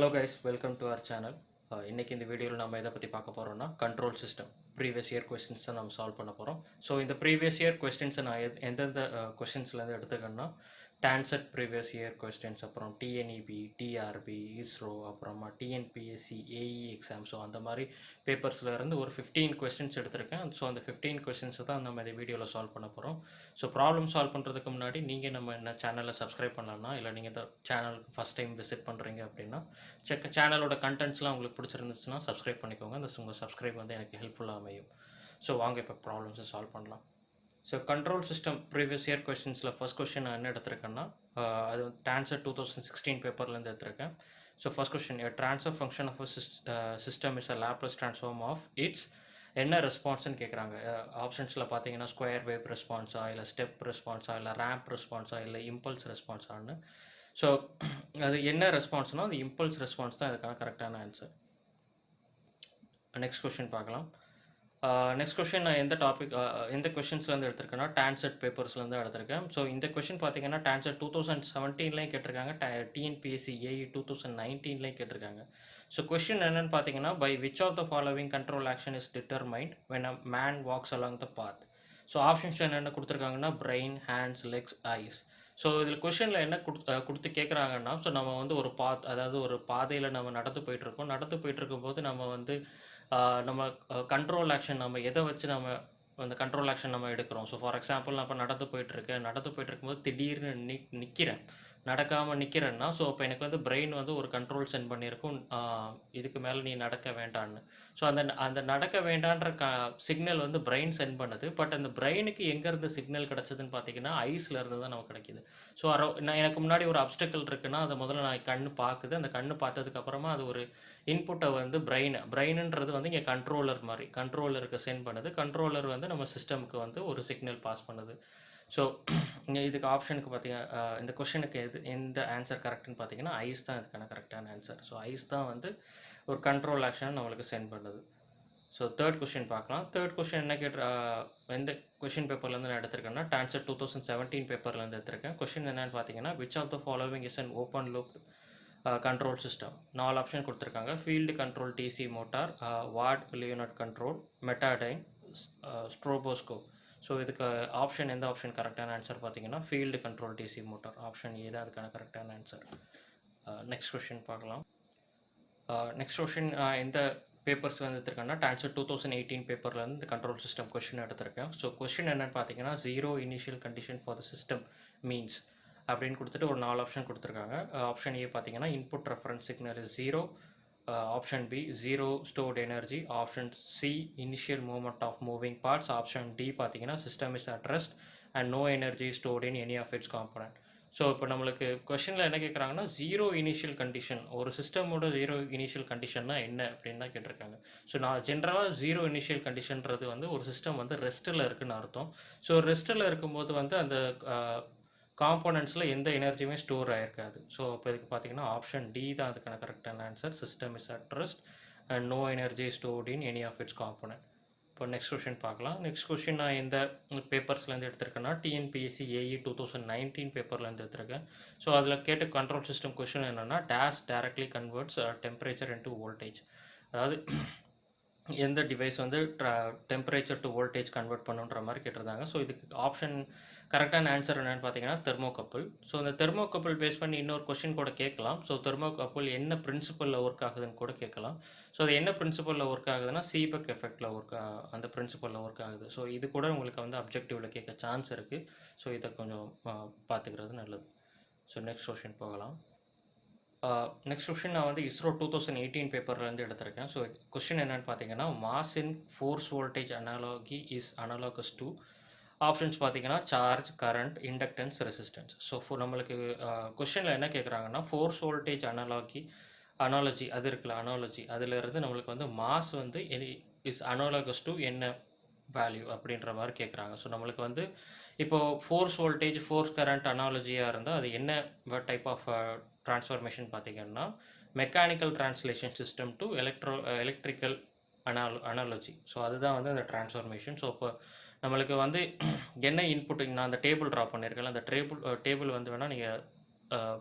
Hello guys, welcome to our channel. இன்றைக்கி இந்த வீடியோவில் நம்ம எதை பற்றி பார்க்க போகிறோம்னா கண்ட்ரோல் சிஸ்டம் ப்ரீவியஸ் இயர் கொஸ்டின்ஸை நம்ம சால்வ் பண்ண போகிறோம். ஸோ இந்த ப்ரீவியஸ் இயர் கொஸ்டின்ஸை நான் எந்தெந்த கொஸ்டின்ஸ்லேருந்து எடுத்துக்கணும்னா டான்செட் ப்ரீவியஸ் இயர் கொஸ்டின்ஸ், அப்புறம் டிஎன்இபி, டிஆர்பி, இஸ்ரோ, அப்புறமா டிஎன்பிஎஸ்சி, ஏஇ எக்ஸாம். ஸோ அந்த மாதிரி பேப்பர்ஸில் இருந்து ஒரு 15 கொஸ்டின்ஸ் எடுத்திருக்கேன். ஸோ அந்த 15 கொஸ்டின்ஸை தான் நம்ம இந்த வீடியோவில் சால்வ் பண்ண போகிறோம். ஸோ ப்ராப்ளம் சால்வ் பண்ணுறதுக்கு முன்னாடி நீங்கள் நம்ம என்ன சேனலில் சப்ஸ்கிரைப் பண்ணலாம்னா, இல்லை நீங்கள் இந்த சேனலுக்கு ஃபஸ்ட் டைம் விசிட் பண்ணுறீங்க அப்படின்னா சேனலோட கண்டென்ட்ஸ்லாம் உங்களுக்கு பிடிச்சிருந்துச்சுன்னா சப்ஸ்கிரைப் பண்ணிக்கோங்க. அந்த உங்கள் சப்ஸ்கிரைப் வந்து எனக்கு ஹெல்ப்ஃபுல்லாக அமையும். ஸோ வாங்க இப்போ ப்ராப்ளம்ஸை சால்வ் பண்ணலாம். So control system previous year கொஸ்டின்ஸில் ஃபஸ்ட் கொஸ்டின் நான் என்ன எடுத்திருக்கேன்னா, அது டான்செட் 2016 பேப்பர்லேருந்து எடுத்திருக்கேன். So first question, transfer function of system is a Laplace transform of its என்ன ரெஸ்பான்ஸ்ன்னு கேட்குறாங்க. ஆப்ஷன்ஸில் பார்த்தீங்கன்னா ஸ்கொயர் வேவ் ரெஸ்பான்ஸா, இல்லை ஸ்டெப் ரெஸ்பான்ஸா, இல்லை ரேம்ப் ரெஸ்பான்ஸா, இல்லை இம்பல்ஸ் ரெஸ்பான்ஸான்னு. ஸோ அது என்ன ரெஸ்பான்ஸ்னால் அது இம்பல்ஸ் ரெஸ்பான்ஸ் தான் இதுக்கான கரெக்டான ஆன்சர். நெக்ஸ்ட் கொஸ்டின் பார்க்கலாம். நெக்ஸ்ட் கொஸ்டின் நான் எந்த கொஸ்டின்ஸ்லேருந்து எடுத்திருக்கேன்னா டான்செட் பேப்பர்ஸ்லேருந்து எடுத்திருக்கேன். ஸோ இந்த கொஸ்டின் பார்த்தீங்கன்னா டான்செட் 2017லேயும் கேட்டிருக்காங்க, டிஎன்பிஎஸ்சி ஏஇ 2019லேயும் கேட்டிருக்காங்க. ஸோ கொஸ்டின் என்னென்னு பார்த்தீங்கன்னா, by which of the following control action is determined when a man walks along the path. So options என்னென்ன கொடுத்துருக்காங்கன்னா brain, hands, legs, eyes. So இதில் கொஷனில் என்ன கொடுத்து கேட்குறாங்கன்னா, ஸோ நம்ம வந்து ஒரு அதாவது ஒரு பாதையில் நம்ம நடந்து போயிட்டுருக்கும்போது நம்ம வந்து நம்ம கண்ட்ரோல் ஆக்ஷன் நம்ம எதை வச்சு நம்ம அந்த கண்ட்ரோல் ஆக்ஷன் நம்ம எடுக்கிறோம். ஸோ ஃபார் எக்ஸாம்பிள் நான் இப்போ நடந்து போயிட்டுருக்கும்போது திடீர்னு நிற்கிறேன், நடக்காமல் நிற்கிறேன்னா, ஸோ அப்போ எனக்கு வந்து பிரெயின் வந்து ஒரு கண்ட்ரோல் சென்ட் பண்ணியிருக்கும், இதுக்கு மேலே நீ நடக்க வேண்டான்னு. ஸோ அந்த நடக்க வேண்டான்ற சிக்னல் வந்து பிரெயின் சென்ட் பண்ணுது. பட் அந்த பிரெயினுக்கு எங்கேருந்து சிக்னல் கிடச்சதுன்னு பார்த்தீங்கன்னா ஐஸில் இருந்து தான் நமக்கு கிடைக்கிது. ஸோ எனக்கு முன்னாடி ஒரு அப்டக்கிள் இருக்குன்னா அதை முதல்ல நான் கண்ணு பார்க்குது. அந்த கண்ணு பார்த்ததுக்கப்புறமா அது ஒரு இன்புட்டை வந்து பிரெயினுன்றது வந்து இங்கே கண்ட்ரோலருக்கு சென்ட் பண்ணுது. கண்ட்ரோலர் வந்து நம்ம சிஸ்டமுக்கு வந்து ஒரு சிக்னல் பாஸ் பண்ணுது. ஸோ இங்கே இதுக்கு ஆப்ஷனுக்கு பார்த்தீங்கன்னா இந்த கொஷனுக்கு எந்த ஆன்சர் கரெக்டுன்னு பார்த்தீங்கன்னா ஐஸ் தான் இதுக்கான கரெக்டான ஆன்சர். ஸோ ஐஸ் தான் வந்து ஒரு கண்ட்ரோல் ஆக்ஷனை நம்மளுக்கு சென்ட் பண்ணுது. ஸோ தேர்ட் கொஸ்டின் பார்க்கலாம். தேர்ட் கொஸ்டின் என்ன எந்த கொஷின் பேப்பர்லேருந்து நான் எடுத்திருக்கேன்னா டான்செட் 2017 பேப்பர்லேருந்து எடுத்திருக்கேன். கொஸ்டின் என்னென்னு பார்த்தீங்கன்னா, which of the following is an open loop control system. 4 option கொடுத்துருக்காங்க. Field control DC motor, Ward Leonard control, metadyne, stroboscope. So இதுக்கு எந்த ஆப்ஷன் கரெக்டான ஆன்சர் பார்த்தீங்கன்னா field control DC motor. Option A தான் அதுக்கான கரெக்டான ஆன்சர். நெக்ஸ்ட் கொஸ்டின் பார்க்கலாம். Next question எந்த பேப்பர்ஸ்லேருந்து எடுத்திருக்கேன்னா டான்செட் 2018 பேப்பர்லேருந்து இந்த கண்ட்ரோல் சிஸ்டம் கொஸ்டின் எடுத்திருக்கேன். ஸோ கொஸ்டின் என்னென்னு பார்த்தீங்கன்னா, zero initial condition for the system means அப்படின்னு கொடுத்துட்டு ஒரு 4 ஆப்ஷன் கொடுத்துருக்காங்க. ஆப்ஷன் ஏ பார்த்தீங்கன்னா input reference signal is 0. Option B zero stored energy. Option C initial movement of moving parts. Option D பார்த்தீங்கன்னா system is at rest and no energy stored in any of its component. So இப்போ நம்மளுக்கு கொஷனில் என்ன கேட்குறாங்கன்னா, zero initial condition, ஒரு சிஸ்டமோட zero initial கண்டிஷன்னா என்ன அப்படின்னு தான் கேட்டிருக்காங்க. ஸோ நான் ஜென்ரலாக ஜீரோ இனிஷியல் கண்டிஷன்றது வந்து ஒரு சிஸ்டம் வந்து ரெஸ்ட்டில் இருக்குதுன்னு அர்த்தம். ஸோ ரெஸ்ட்டில் இருக்கும்போது வந்து அந்த காம்போனன்ட்ஸில் எந்த எனர்ஜியுமே ஸ்டோர் ஆகிருக்காது. ஸோ இப்போ இதுக்கு பார்த்தீங்கன்னா ஆப்ஷன் டி தான் அதுக்கான கரெக்டான answer. System is at rest and no energy stored in any of its component. இப்போ நெக்ஸ்ட் கொஸ்டின் பார்க்கலாம். நெக்ஸ்ட் கொஸ்டின் நான் எந்த பேப்பர்ஸ்லேருந்து எடுத்திருக்கேன்னா டிஎன்பிஎஸ்சி ஏஇ 2019 பேப்பர்லேருந்து எடுத்திருக்கேன். ஸோ அதில் கேட்ட கண்ட்ரோல் சிஸ்டம் கொஸ்டின் என்னென்னா, dash directly converts temperature into voltage. அதாவது எந்த டிவைஸ் வந்து டெம்பரேச்சர் டு வோல்டேஜ் கன்வெர்ட் பண்ணுன்ற மாதிரி கேட்டிருந்தாங்க. ஸோ இதுக்கு ஆப்ஷன் கரெக்டான ஆன்சர் என்னென்னு பார்த்தீங்கன்னா தெர்மோகப்பிள். ஸோ இந்த தெர்மோகப்பிள் பேஸ் பண்ணி இன்னொரு கொஸ்டின் கூட கேட்கலாம். ஸோ தெர்மோகப்பிள் என்ன பிரின்சிபலில் ஒர்க் ஆகுதுன்னு கூட கேட்கலாம். ஸோ அது என்ன பிரின்சிபலில் ஒர்க் ஆகுதுன்னா சீபெக் எஃபெக்டில் அந்த பிரின்சிபலில் ஒர்க் ஆகுது. ஸோ இது கூட உங்களுக்கு வந்து அப்ஜெக்டிவில் கேட்க சான்ஸ் இருக்குது. ஸோ இதை கொஞ்சம் பார்த்துக்கிறது நல்லது. ஸோ நெக்ஸ்ட் கொஸ்டின் போகலாம். நெக்ஸ்ட் கொஸ்டின் நான் வந்து இஸ்ரோ 2018 பேப்பர்லேருந்து எடுத்திருக்கேன். ஸோ கொஸ்டின் என்னென்னு பார்த்தீங்கன்னா, mass in force voltage analogy is analogous to. Options பார்த்தீங்கன்னா charge, current, inductance, resistance. So நம்மளுக்கு கொஸ்டினில் என்ன கேட்குறாங்கன்னா, ஃபோர்ஸ் வோல்டேஜ் அனாலஜி அது இருக்குல்ல, அதிலிருந்து நம்மளுக்கு வந்து மாஸ் வந்து இஸ் அனாலோகஸ் டு என்ன வேல்யூ அப்படின்ற மாதிரி கேட்குறாங்க. ஸோ நம்மளுக்கு வந்து இப்போது ஃபோர்ஸ் வோல்டேஜ், ஃபோர்ஸ் கரண்ட் அனாலஜியாக இருந்தால் அது என்ன டைப் ஆஃப் ட்ரான்ஸ்ஃபர்மேஷன் பார்த்தீங்கன்னா mechanical translation system to electrical analogy. So அதுதான் வந்து அந்த ட்ரான்ஸ்ஃபர்மேஷன். ஸோ இப்போ நம்மளுக்கு வந்து என்ன இன்புட், நான் அந்த டேபிள் ட்ரா பண்ணியிருக்கேன், அந்த டேபிள் வந்து வேணால் நீங்கள்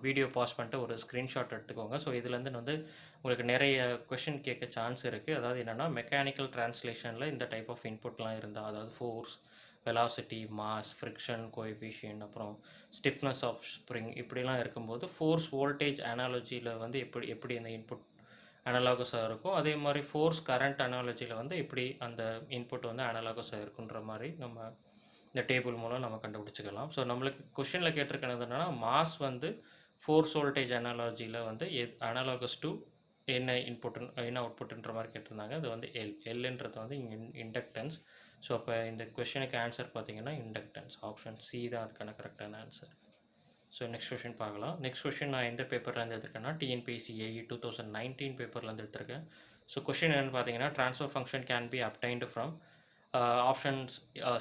வீடியோ பாஸ் பண்ணிட்டு ஒரு ஸ்க்ரீன்ஷாட் எடுத்துக்கோங்க. ஸோ இதுலேருந்து வந்து உங்களுக்கு நிறைய கொஷின் கேட்க சான்ஸ் இருக்குது. அதாவது என்னென்னா மெக்கானிக்கல் ட்ரான்ஸ்லேஷனில் இந்த டைப் ஆஃப் இன்புட்லாம் இருந்தால், அதாவது force, velocity, mass, friction coefficient, அப்புறம் ஸ்டிஃப்னஸ் ஆஃப் ஸ்ப்ரிங் இப்படிலாம் இருக்கும்போது ஃபோர்ஸ் வோல்டேஜ் அனாலஜியில் வந்து எப்படி அந்த இன்புட் அனலாகஸாக இருக்கும், அதே மாதிரி ஃபோர்ஸ் கரண்ட் அனாலஜியில் வந்து எப்படி அந்த இன்புட் வந்து அனலாகஸாக இருக்குன்ற மாதிரி நம்ம இந்த டேபிள் மூலம் நம்ம கண்டுபிடிச்சிக்கலாம். ஸோ நம்மளுக்கு கொஷினில் கேட்டிருக்கிறது என்னென்னா, மாஸ் வந்து ஃபோர்ஸ் வோல்டேஜ் அனாலஜியில் வந்து அனலாகஸ் டு என்ன இன்புட் என்ன அவுட்புட்ன்ற மாதிரி கேட்டிருந்தாங்க. அது வந்து எல்ன்றது வந்து இங்கே இண்டக்டன்ஸ். ஸோ அப்போ இந்த கொஷனுக்கு ஆன்சர் பார்த்தீங்கன்னா இண்டக்டன்ஸ். ஆப்ஷன் சி தான் அதுக்கான கரெக்டான ஆன்சர். ஸோ நெக்ஸ்ட் கொஷின் பார்க்கலாம். நெக்ஸ்ட் கொஷின் நான் எந்த பேப்பர்லேருந்து எடுத்திருக்கேன்னா டிஎன்பிஎஸ்சி ஏஇ 2019 பேப்பர்லேருந்து எடுத்திருக்கேன். ஸோ கொஷின் என்னென்னு பார்த்தீங்கன்னா, transfer function can be obtained from options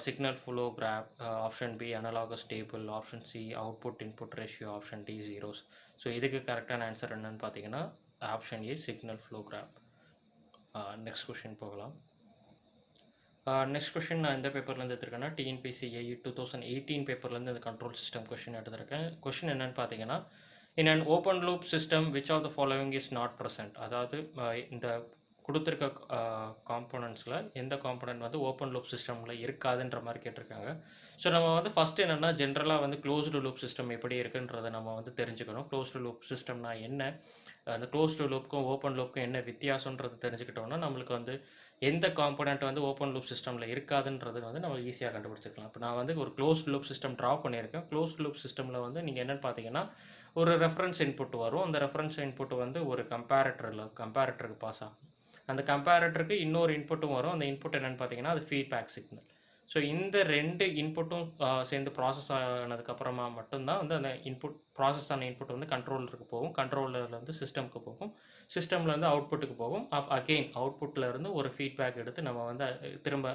signal flow graph, option B analogous table, option C output input ratio, option D zeros. So இதுக்கு கரெக்டான ஆன்சர் என்னென்னு பார்த்தீங்கன்னா option A signal flow graph. Next question போகலாம். Next question நான் எந்த பேப்பர்லேருந்து எடுத்திருக்கேன்னா TNPSC AE 2018 பேப்பர்லேருந்து இந்த கண்ட்ரோல் சிஸ்டம் கொஷின் எடுத்திருக்கேன். கொஷின் என்னென்னு பார்த்தீங்கன்னா, in an open loop system which of the following is not present. அதாவது இந்த கொடுத்துருக்க காம்போனன்ட்ஸில் எந்த காம்போனன்ட் வந்து ஓப்பன் லூப் சிஸ்டமில் இருக்காதுன்ற மாதிரி கேட்டிருக்காங்க. ஸோ நம்ம வந்து ஃபஸ்ட்டு என்னென்னா ஜென்ரலாக வந்து க்ளோஸ்டு லூப் சிஸ்டம் எப்படி இருக்குன்றதை நம்ம வந்து தெரிஞ்சுக்கணும். க்ளோஸ்டு லூப் சிஸ்டம்னா என்ன, அந்த க்ளோஸ்டு லூப்புக்கும் ஓப்பன் லூப்புக்கும் என்ன வித்தியாசன்றது தெரிஞ்சுக்கிட்டோம்னா நம்மளுக்கு வந்து எந்த காம்போனன்ட் வந்து ஓப்பன் லூப் சிஸ்டமில் இருக்காதுன்றது வந்து நம்ம ஈஸியாக கண்டுபிடிச்சிக்கலாம். இப்போ நான் வந்து ஒரு க்ளோஸ்டு லூப் சிஸ்டம் ட்ரா பண்ணியிருக்கேன். க்ளோஸ்டு லூப் சிஸ்டமில் வந்து நீங்கள் என்னென்னு பார்த்தீங்கன்னா, ஒரு ரெஃபரன்ஸ் இன்புட் வரும். அந்த ரெஃபரன்ஸ் இன்புட் வந்து ஒரு கம்பேரட்டருக்கு பாஸ் ஆகும். அந்த கம்பேரட்டருக்கு இன்னொரு இன்புட்டும் வரும். அந்த இன்புட் என்னென்னு பார்த்தீங்கன்னா அது ஃபீட்பேக் சிக்னல். ஸோ இந்த 2 இன்புட்டும் சேர்ந்து ப்ராசஸ் ஆனதுக்கப்புறமா மட்டும்தான் வந்து அந்த ப்ராசஸ் ஆன இன்புட் வந்து கண்ட்ரோலருக்கு போகும். கண்ட்ரோலர்லேருந்து சிஸ்டமுக்கு போகும். சிஸ்டம்லேருந்து அவுட்புட்டுக்கு போகும். அகெயின் அவுட்புட்லேருந்து ஒரு ஃபீட்பேக் எடுத்து நம்ம வந்து திரும்ப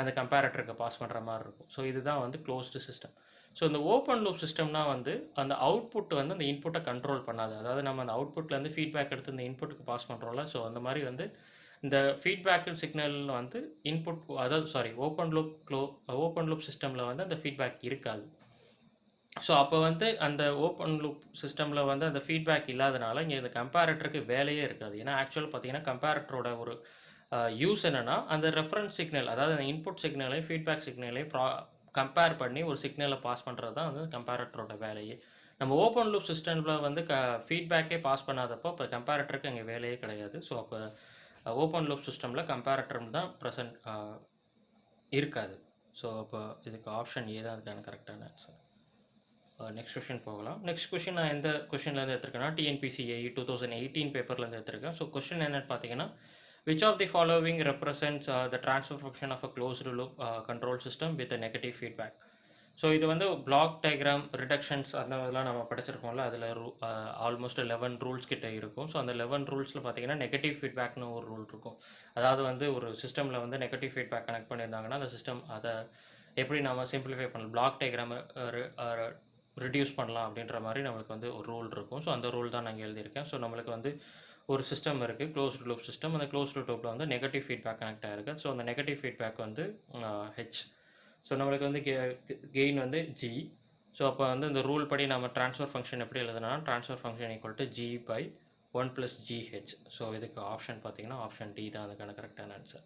அந்த கம்பேரட்டருக்கு பாஸ் பண்ணுற மாதிரி இருக்கும். ஸோ இதுதான் வந்து க்ளோஸ்டு சிஸ்டம். ஸோ இந்த ஓப்பன் லூப் சிஸ்டம்னா வந்து அந்த அவுட்புட் வந்து அந்த இன்புட்டை கண்ட்ரோல் பண்ணாது. அதாவது நம்ம அந்த அவுட்புட்லேருந்து ஃபீட்பேக் எடுத்து இந்த இன்புட்டுக்கு பாஸ் பண்ணுறோம்ல. ஸோ அந்த மாதிரி வந்து இந்த ஃபீட்பேக் சிக்னல் வந்து இன்புட், அதாவது ஓப்பன் லூப் சிஸ்டமில் வந்து அந்த ஃபீட்பேக் இருக்காது. ஸோ அப்போ வந்து அந்த ஓப்பன் லூப் சிஸ்டமில் வந்து அந்த ஃபீட்பேக் இல்லாதனால இங்கே இந்த கம்பேரட்டருக்கு வேலையே இருக்காது. ஏன்னா ஆக்சுவல் பார்த்தீங்கன்னா கம்பேரட்டரோட ஒரு யூஸ் என்னென்னா, அந்த ரெஃபரன்ஸ் சிக்னல், அதாவது அந்த இன்புட் சிக்னலை ஃபீட்பேக் சிக்னலை கம்பேர் பண்ணி ஒரு சிக்னலை பாஸ் பண்ணுறது தான் வந்து கம்பேரட்டரோட வேலையே. நம்ம ஓப்பன் லூப் சிஸ்டமில் வந்து ஃபீட்பேக்கே பாஸ் பண்ணாதப்போ இப்போ கம்பேரட்டருக்கு அங்கே வேலையே கிடையாது. ஸோ அப்போ ஓப்பன் லூப் சிஸ்டமில் கம்பேரட்டர் தான் ப்ரெசன்ட் இருக்காது. ஸோ அப்போ இதுக்கு ஆப்ஷன் ஏ தான் அதுக்கான கரெக்டான ஆன்சர். நெக்ஸ்ட் கொஷின் போகலாம். நெக்ஸ்ட் கொஷின் நான் எந்த கொஷின்லேருந்து எடுத்திருக்கேன்னா டிஎன்பிஎஸ்சி ஏஇ 2018 பேப்பர்லேருந்து எடுத்திருக்கேன். ஸோ கொஷின் என்னென்னு பார்த்தீங்கன்னா, which of the following represents the transfer function of a closed loop control system with a negative feedback. So இது வந்து பிளாக் டயக்ராம் ரிடக்ஷன்ஸ் அந்த இதெல்லாம் நம்ம படிச்சிருக்கோம்ல, அதில் ஆல்மோஸ்ட் 11 ரூல்ஸ் கிட்ட இருக்கும். ஸோ அந்த 11 ரூல்ஸில் பார்த்தீங்கன்னா நெகட்டிவ் ஃபீட்பேக்னு ஒரு ரூல் இருக்கும். அதாவது வந்து ஒரு சிஸ்டமில் வந்து நெகட்டிவ் ஃபீட்பேக் கனெக்ட் பண்ணியிருந்தாங்கன்னா அந்த சிஸ்டம் அதை எப்படி நம்ம சிம்பிளிஃபை பண்ணலாம், பிளாக் டயக்ராமை ரிடியூஸ் பண்ணலாம் அப்படின்ற மாதிரி நம்மளுக்கு வந்து ஒரு ரூல் இருக்கும். ஸோ அந்த ரூல் தான் நான் எழுதியிருக்கேன். ஸோ நம்மளுக்கு வந்து ஒரு சிஸ்டம் இருக்குது, க்ளோஸ்டு லூப் சிஸ்டம். அந்த க்ளோஸ்டு லூப்பில் வந்து நெகட்டிவ் ஃபீட்பேக் கனெக்ட் ஆகிருக்கு. ஸோ அந்த நெகட்டிவ் ஃபீட்பேக் வந்து ஹெச். ஸோ நம்மளுக்கு வந்து கெயின் வந்து ஜி. ஸோ அப்போ வந்து இந்த ரூல் படி நம்ம ட்ரான்ஸ்ஃபர் ஃபங்க்ஷன் எப்படி எழுதுனா, transfer function equal to G by 1 + GH. So இதுக்கு ஆப்ஷன் பார்த்தீங்கன்னா ஆப்ஷன் டி தான் அதுக்கான கரெக்டான ஆன்சர்.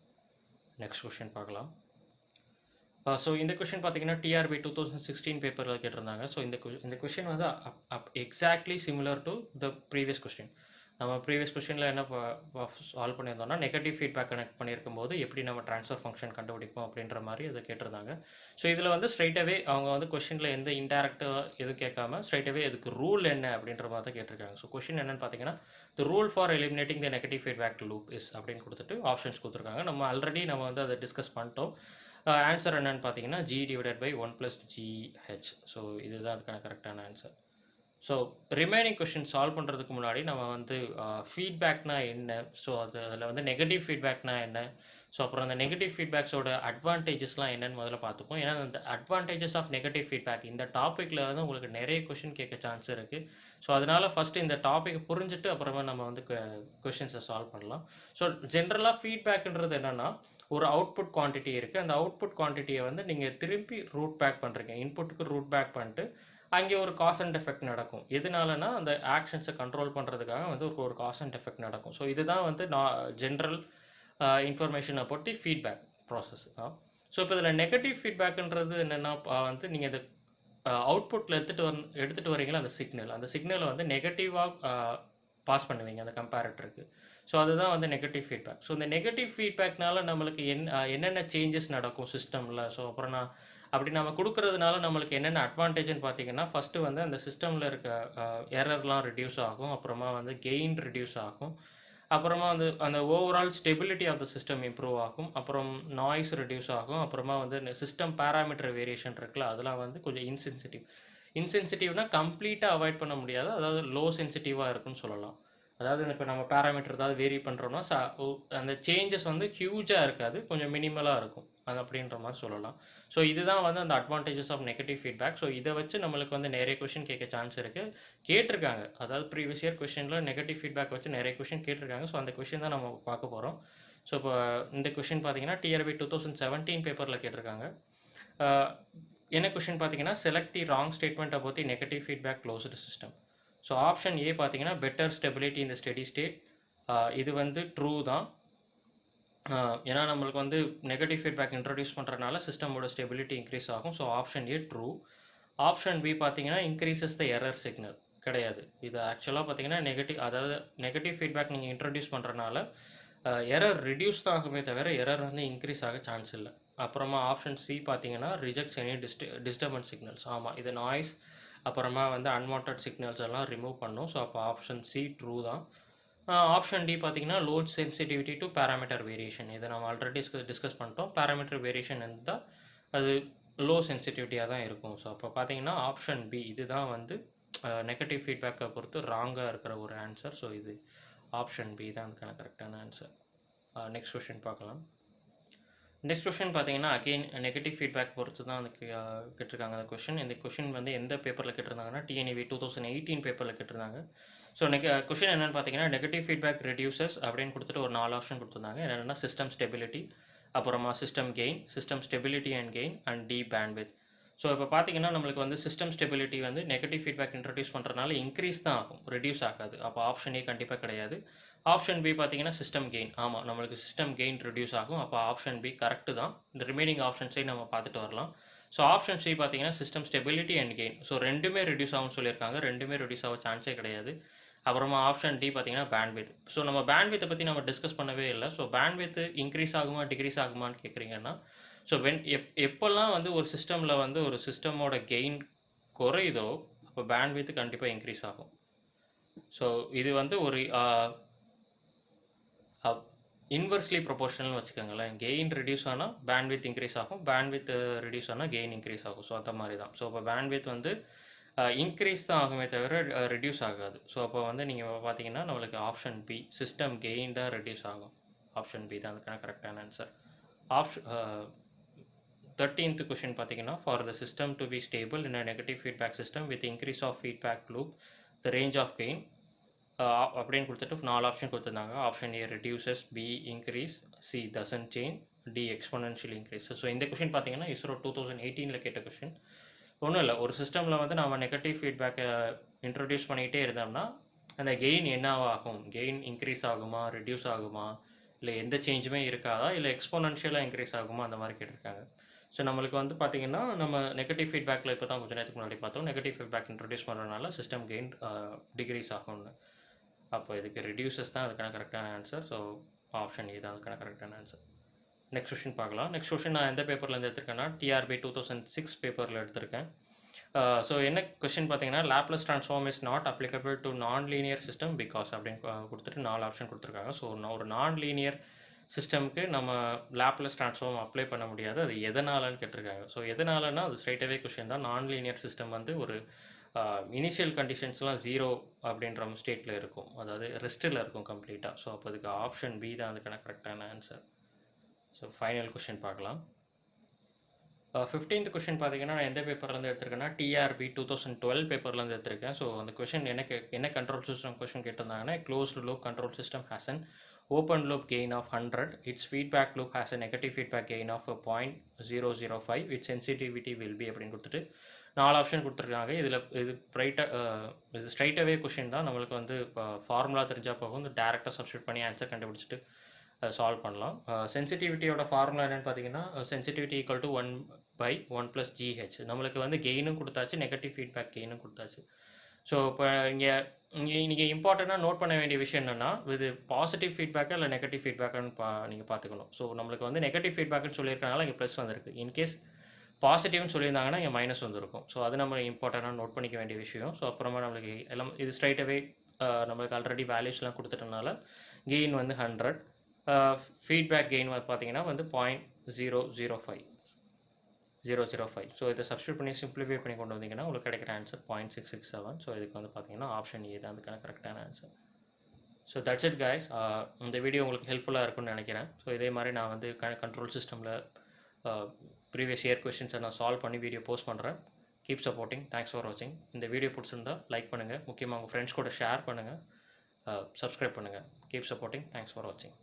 நெக்ஸ்ட் கொஷின் பார்க்கலாம். ஸோ இந்த கொஷின் பார்த்தீங்கன்னா டிஆர்பி 2016 பேப்பரில் கேட்டிருந்தாங்க. ஸோ இந்த கொஷின் வந்து exactly similar to the previous question. நம்ம ப்ரீவியஸ் கொஷினில் என்ன சால்வ் பண்ணியிருந்தோம்னா, நெகட்டிவ் ஃபீட்பேக் கனெக்ட் பண்ணியிருக்கும் போது எப்படி நம்ம ட்ரான்ஸ்ஃபர் ஃபங்க்ஷன் கண்டுபிடிப்போம் அப்படின்ற மாதிரி அதை கேட்டிருந்தாங்க. ஸோ இதில் வந்து ஸ்ட்ரைட்டாகவே அவங்க வந்து கொஷினில் எந்த இன்டெரக்டாக எதுவும் கேட்காம ஸ்ட்ரைட்டாகவே இதுக்கு ரூல் என்ன அப்படின்ற மாதிரி தான் கேட்டிருக்காங்க. ஸோ கொஷின் என்னென்னு பார்த்தீங்கன்னா, the rule for eliminating the negative feedback loop is அப்படின்னு கொடுத்துட்டு ஆப்ஷன்ஸ் கொடுத்துருக்காங்க. நம்ம ஆல்ரெடி வந்து அதை டிஸ்கஸ் பண்ணிட்டோம். ஆன்சர் என்னென்னு பார்த்தீங்கன்னா G / 1 + GH. ஸோ இதுதான் அதுக்கான கரெக்டான answer. So remaining question solve பண்ணுறதுக்கு முன்னாடி நம்ம வந்து ஃபீட்பேக்னா என்ன, ஸோ அதில் வந்து நெகட்டிவ் ஃபீட்பேக்னா என்ன, ஸோ அப்புறம் அந்த நெகட்டிவ் ஃபீட்பேக்ஸோட அட்வான்டேஜஸ்லாம் என்னென்னு முதல்ல பார்த்துப்போம். ஏன்னா அந்த அட்வான்டேஜஸ் ஆஃப் நெகட்டிவ் ஃபீட்பேக் இந்த டாப்பிக்கில் வந்து உங்களுக்கு நிறைய கொஷின் கேட்க சான்ஸ் இருக்குது. ஸோ அதனால் ஃபஸ்ட்டு இந்த டாப்பிக்கை புரிஞ்சுட்டு அப்புறமா நம்ம வந்து கொஷின்ஸை சால்வ் பண்ணலாம். ஸோ ஜென்ரலாக ஃபீட்பேக்குன்றது என்னென்னா, ஒரு அவுட்புட் குவான்டிட்டி இருக்குது. அந்த அவுட்புட் குவான்டிட்டியை வந்து நீங்கள் திருப்பி ரூட் பேக் பண்ணுறீங்க, இன்புட்டுக்கு ரூட் பேக் பண்ணிட்டு அங்கே ஒரு காஸ் அண்ட் எஃபெக்ட் நடக்கும். எதனாலனா, அந்த ஆக்ஷன்ஸை கண்ட்ரோல் பண்ணுறதுக்காக வந்து ஒரு காஸ் அண்ட் எஃபெக்ட் நடக்கும். ஸோ இதுதான் வந்து general information about the feedback process. So இப்போ இதில் நெகட்டிவ் ஃபீட்பேக்குன்றது என்னென்னா வந்து நீங்கள் இதை அவுட்புட்டில் எடுத்துகிட்டு வரீங்களா அந்த சிக்னலை வந்து நெகட்டிவாக பாஸ் பண்ணுவீங்க அந்த கம்பேரட்டருக்கு. ஸோ அதுதான் வந்து நெகட்டிவ் ஃபீட்பேக். ஸோ இந்த நெகட்டிவ் ஃபீட்பேக்னால நம்மளுக்கு என்னென்ன சேஞ்சஸ் நடக்கும் சிஸ்டமில். ஸோ அப்புறம் அப்படி நம்ம கொடுக்கறதுனால நம்மளுக்கு என்னென்ன அட்வான்டேஜ்னு பார்த்தீங்கன்னா, ஃபஸ்ட்டு வந்து அந்த சிஸ்டமில் இருக்க எரர்லாம் ரெடியூஸ் ஆகும். அப்புறமா வந்து கெயின் ரெடியூஸ் ஆகும். அப்புறமா வந்து அந்த overall stability of the system improve ஆகும். அப்புறம் நாய்ஸ் ரெடியூஸ் ஆகும். அப்புறமா வந்து இந்த சிஸ்டம் பேராமீட்டர் வேரியேஷன் இருக்குல்ல, அதெல்லாம் வந்து கொஞ்சம் இன்சென்சிட்டிவ்னா கம்ப்ளீட்டாக அவாய்ட் பண்ண முடியாது. அதாவது லோ சென்சிட்டிவாக இருக்குன்னு சொல்லலாம். அதாவது இப்போ நம்ம பேராமீட்டர் ஏதாவது வேரி பண்ணுறோம்னா அந்த சேஞ்சஸ் வந்து ஹியூஜாக இருக்காது, கொஞ்சம் மினிமலாக இருக்கும். அது அப்படின்ற மாதிரி சொல்லலாம். ஸோ இதுதான் வந்து அந்த advantages of negative feedback. So இதை வச்சு நம்மளுக்கு வந்து நிறைய கொஷின் கேட்க சான்ஸ் இருக்குது. கேட்டிருக்காங்க, அதாவது ப்ரீவியஸ் இயர் கொஷினில் நெகட்டிவ் ஃபீட்பேக் வச்சு நிறைய கொஷின் கேட்டிருக்காங்க. ஸோ அந்த கொஷின் தான் நம்ம பார்க்க போகிறோம். ஸோ இப்போ இந்த கொஷின் பார்த்தீங்கன்னா TRB 2017 பேப்பரில் கேட்டிருக்காங்க. என்ன கொஷின் பார்த்தீங்கன்னா, select the wrong statement about the negative feedback closed system. So option A பார்த்தீங்கன்னா, பெட்டர் ஸ்டெபிலிட்டி இந்த ஸ்டெடி ஸ்டேட். இது வந்து ட்ரூ தான். ஏன்னா நம்மளுக்கு வந்து நெகட்டிவ் ஃபீட்பேக் இன்ட்ரடியூஸ் பண்ணுறதுனால சிஸ்டமோட ஸ்டெபிலிட்டி இன்க்ரீஸ் ஆகும். So option A true. Option B பார்த்தீங்கன்னா, இன்க்ரீசஸ் த எரர் சிக்னல். கிடையாது. இது ஆக்சுவலாக பார்த்தீங்கன்னா அதாவது நெகட்டிவ் ஃபீட்பேக் நீங்கள் இன்ட்ரடியூஸ் பண்ணுறதுனால எரர் ரிடியூஸ் தான் ஆகுமே தவிர எரர் வந்து இன்க்ரீஸ் ஆக சான்ஸ் இல்லை. அப்புறமா ஆப்ஷன் சி பார்த்தீங்கன்னா, ரிஜெக்ட்ஸ் எனி டிஸ்டர்பன்ஸ் சிக்னல்ஸ். ஆமாம், இது நாய்ஸ் அப்புறமா வந்து அன்வான்ட் சிக்னல்ஸ் எல்லாம் ரிமூவ் பண்ணும். ஸோ அப்போ ஆப்ஷன் சி ட்ரூ தான். ஆப்ஷன் டி பார்த்தீங்கன்னா, low sensitivity to parameter variation. இதை நம்ம ஆல்ரெடி டிஸ்கஸ் பண்ணிட்டோம். பேராமீட்டர் வேரியேஷன் இருந்தால் அது லோ சென்சிட்டிவிட்டியாக தான் இருக்கும். ஸோ அப்போ பார்த்தீங்கன்னா ஆப்ஷன் பி இதுதான் வந்து நெகட்டிவ் ஃபீட்பேக்கை பொறுத்து ராங்காக இருக்கிற ஒரு ஆன்சர். ஸோ இது ஆப்ஷன் பி தான் அதுக்கான கரெக்டான ஆன்சர். நெக்ஸ்ட் கொஷின் பார்க்கலாம். நெக்ஸ்ட் கொஷின் பார்த்தீங்கன்னா, அகெயின் நெகட்டிவ் ஃபீட்பேக் பொறுத்து தான் அதுக்கு கேட்டிருக்காங்க அந்த கொஷின். இந்த கொஷின் வந்து எந்த பேப்பரில் கேட்டிருந்தாங்கன்னா, TNEV 2018 பேப்பரில் கேட்டிருந்தாங்க. ஸோ கொஷின் என்னென்னு பார்த்தீங்கன்னா, நெகட்டிவ் ஃபீட்பேக் ரெடியூசஸ் அப்படின்னு கொடுத்துட்டு ஒரு 4 ஆப்ஷன் கொடுத்துருந்தாங்க. என்னென்னா சிஸ்டம் ஸ்டெபிலிட்டி, அப்புறமா system gain, system stability and gain and D bandwidth. So இப்போ பார்த்தீங்கன்னா, நம்மளுக்கு வந்து சிஸ்டம் ஸ்டெபிலிட்டி வந்து நெகட்டிவ் ஃபீட்பேக் இன்ட்ரடியூஸ் பண்ணுறதுனால இன்க்ரீஸ் தான் ஆகும், ரெடியூஸ் ஆகாது. அப்போ ஆப்ஷன் ஏ கண்டிப்பாக கிடையாது. ஆப்ஷன் பி பார்த்தீங்கன்னா, சிஸ்டம் கெயின். ஆமாம், நம்மளுக்கு சிஸ்டம் கெயின் ரெடியூஸ் ஆகும். அப்போ ஆப்ஷன் பி கரெக்டு தான். இந்த ரிமைனிங் ஆப்ஷன்ஸே நம்ம பார்த்துட்டு வரலாம். ஸோ ஆப்ஷன் சி பார்த்தீங்கன்னா, system stability and gain. So ரெண்டுமே ரெடியூஸ் ஆகும்னு சொல்லியிருக்காங்க. ரெண்டுமே ரெடியூஸ் ஆக சான்ஸே கிடையாது. அப்புறமா ஆப்ஷன் டி பார்த்தீங்கன்னா, பேண்ட்வித். ஸோ நம்ம பேண்ட்வித்தை பற்றி நம்ம டிஸ்கஸ் பண்ணவே இல்லை. ஸோ பேண்ட்வித் இன்க்ரீஸ் ஆகுமா டிக்ரீஸ் ஆகுமான்னு கேட்குறீங்கன்னா, ஸோ எப்போல்லாம் வந்து ஒரு சிஸ்டமில் வந்து ஒரு சிஸ்டமோட கெயின் குறையுதோ அப்போ பேண்ட்வித் கண்டிப்பாக இன்க்ரீஸ் ஆகும். ஸோ இது வந்து ஒரு இன்வெர்ஸ்லி ப்ரொபோர்ஷனல்னு வச்சுக்கோங்களேன். கெயின் ரெடியூஸ் ஆனால் பேண்ட்வித் இன்க்ரீஸ் ஆகும், பேண்ட்வித் ரெடியூஸ் ஆனால் கெயின் இன்க்ரீஸ் ஆகும். ஸோ அந்த மாதிரி தான். ஸோ இப்போ பேண்ட்வித் வந்து இன்க்ரீஸ் தான் ஆகுமே தவிர ரெடியூஸ் ஆகாது. ஸோ அப்போ வந்து நீங்கள் பார்த்தீங்கன்னா, நம்மளுக்கு ஆப்ஷன் பி சிஸ்டம் கெயின் தான் ரெடியூஸ் ஆகும். ஆப்ஷன் பி தான் அதுக்கான கரெக்டான ஆன்சர். 13th கொஷின் பார்த்தீங்கன்னா, for the system to be stable in a negative feedback system with increase of feedback loop the range of gain அப்படின்னு கொடுத்துட்டு 4 ஆப்ஷன் கொடுத்துருந்தாங்க. Option A reduces, B increase, C doesn't change, D exponential increase. So இந்த question பார்த்தீங்கன்னா, ISRO 2018 கேட்ட question. ஒன்றும் இல்லை, ஒரு சிஸ்டமில் வந்து நம்ம நெகட்டிவ் ஃபீட்பேக்கை இன்ட்ரடியூஸ் பண்ணிக்கிட்டே இருந்தோம்னா அந்த கெயின் என்னவாகும், கெயின் இன்க்ரீஸ் ஆகுமா ரெடியூஸ் ஆகுமா, இல்லை எந்த சேஞ்சுமே இருக்காதா, இல்லை எக்ஸ்பொனென்ஷியலாக இன்க்ரீஸ் ஆகுமா, அந்த மாதிரி கேட்டிருக்காங்க. ஸோ நம்மளுக்கு வந்து பார்த்திங்கன்னா, நம்ம நெகட்டிவ் ஃபீட்பேக்கில் இப்போ தான் கொஞ்சம் நேரத்துக்கு முன்னாடி பார்த்தோம், நெகட்டிவ் ஃபீட்பேக் இன்ட்ரடியூஸ் பண்ணுறதுனால சிஸ்டம் கெயின் டிக்ரீஸ் ஆகும்னு. அப்போ இதுக்கு ரெடியூசஸ் தான் அதுக்கான கரெக்டான ஆன்சர். ஸோ ஆப்ஷன் ஏ தான் அதுக்கான கரெக்டான ஆன்சர். நெக்ஸ்ட் கொஷின் பார்க்கலாம். நெக்ஸ்ட் கொஷின் நான் எந்த பேப்பர்லேருந்து எடுத்திருக்கேன்னா, TRB 2006 பேப்பரில் எடுத்திருக்கேன். ஸோ என்ன கொஷின் பார்த்தீங்கன்னா, Laplace transform is not applicable to நான் லீனியர் சிஸ்டம் பிகாஸ் அப்படின்னு கொடுத்துட்டு 4 ஆப்ஷன் கொடுத்துருக்காங்க. ஸோ ஒரு நான் லீனியர் சிஸ்டம்க்கு நம்ம லாப்லஸ் ட்ரான்ஸ்ஃபார்ம் அப்ளை பண்ண முடியாது. அது எதனாலன்னு கேட்டிருக்காங்க. ஸோ எதனாலன்னா அது ஸ்ட்ரைட்டாகவே கொஷின் தான். நான் லீனியர் சிஸ்டம் வந்து ஒரு இனிஷியல் கண்டிஷன்ஸ்லாம் 0 அப்படின்ற ஸ்டேட்டில் இருக்கும், அதாவது ரெஸ்ட்டில் இருக்கும் கம்ப்ளீட்டாக. ஸோ அப்போ அதுக்கு ஆப்ஷன் பி தான் அதுக்கான கரெக்டான ஆன்சர். ஸோ ஃபைனல் கொஷின் பார்க்கலாம். 15th கொஷின் பார்த்தீங்கன்னா, நான் எந்த பேப்பர்லேருந்து எடுத்திருக்கேன்னா, TRB 2012 பேப்பர்லேருந்து எடுத்திருக்கேன். ஸோ அந்த கொஷின் என்ன கண்ட்ரோல் சிஸ்டம் கொஷின் கேட்டிருந்தாங்கன்னா, closed loop control system has an open loop gain of 100, its feedback loop has a negative feedback gain of 0.005, its sensitivity will be அப்படின்னு கொடுத்துட்டு 4 ஆப்ஷன் குடுத்துருக்காங்க. இது இது ஸ்ட்ரெய்ட் அவே question தான். நம்மளுக்கு வந்து ஃபார்முலா தெரிஞ்சா போதும். டைரக்ட்டா சப்ஸ்டிட்யூட் பண்ணி ஆன்சர் கண்டுபிடிச்சுட்டு சால்வ் பண்ணலாம். சென்சிட்டிவிட்டியோட ஃபார்முலா என்னன்னு பார்த்தீங்கன்னா, சென்சிட்டிவிட்டி ஈக்குவல் டூ 1/1 + நம்மளுக்கு வந்து கெயினும் குடுத்தாச்சு, நெகட்டிவ் ஃபீட்பேக் கெயினும் குடுத்தாச்சு. ஸோ, இப்ப இங்க இங்க நீங்க இம்பார்ட்டன்ட்டா நோட் பண்ண வேண்டிய விஷயம் என்னன்னா, இது பாசிட்டிவ் ஃபீட்பேக்கா இல்ல நெகட்டிவ் ஃபீட்பேக்கான்னு நீங்க பார்த்துக்கணும். ஸோ, நம்மளுக்கு வந்து நெகட்டிவ் ஃபீட்பேக்ன்னு சொல்லியிருக்கனால இங்க ப்ளஸ் வந்திருக்கு. இன்கேஸ் பாசிட்டிவ்னு சொல்லியிருந்தாங்கன்னா, இங்க மைனஸ் வந்திருக்கும். ஸோ, அது நம்ம இம்பார்ட்டன்ட்டா நோட் பண்ணிக்க வேண்டிய விஷயம். ஸோ, அப்புறமா நம்மளுக்கு எல்லாம் இது ஸ்ட்ரெய்ட் அவே நம்மளுக்கு ஆல்ரெடி வேல்யூஸ்லாம் குடுத்துட்டனால, கெயின் வந்து 100. ஃபீட்பேக் கெயின் வந்து பார்த்தீங்கன்னா வந்து 0.005. ஸோ, இதை சப்ஸ்டிட்யூட் பண்ணி சிம்பிளிஃபை பண்ணி கொண்டு வந்தீங்கன்னா, உங்களுக்கு கிடைக்கிற ஆன்சர் 0.667. ஸோ, இதுக்கு வந்து பார்த்தீங்கன்னா, ஆப்ஷன் ஏ தான் அதுக்கான கரெக்டான answer. So, that's it guys. இந்த வீடியோ உங்களுக்கு ஹெல்ப்ஃபுல்லாக இருக்கும்னு நினைக்கிறேன். ஸோ, இதே மாதிரி நான் வந்து கண்ட்ரோல் சிஸ்டமில் ப்ரீவியஸ் இயர் கொஸ்டின்ஸை நான் சால்வ் பண்ணி வீடியோ போஸ்ட் பண்ணுறேன். Keep supporting. தேங்க்ஸ் ஃபார் வாட்சிங். இந்த வீடியோ பிடிச்சிருந்தா லைக் பண்ணுங்கள். முக்கியமாக உங்கள் ஃப்ரெண்ட்ஸ் கூட ஷேர் பண்ணுங்கள். சப்ஸ்கிரைப் பண்ணுங்கள். Keep supporting. தேங்க்ஸ் ஃபார் வாட்சிங்.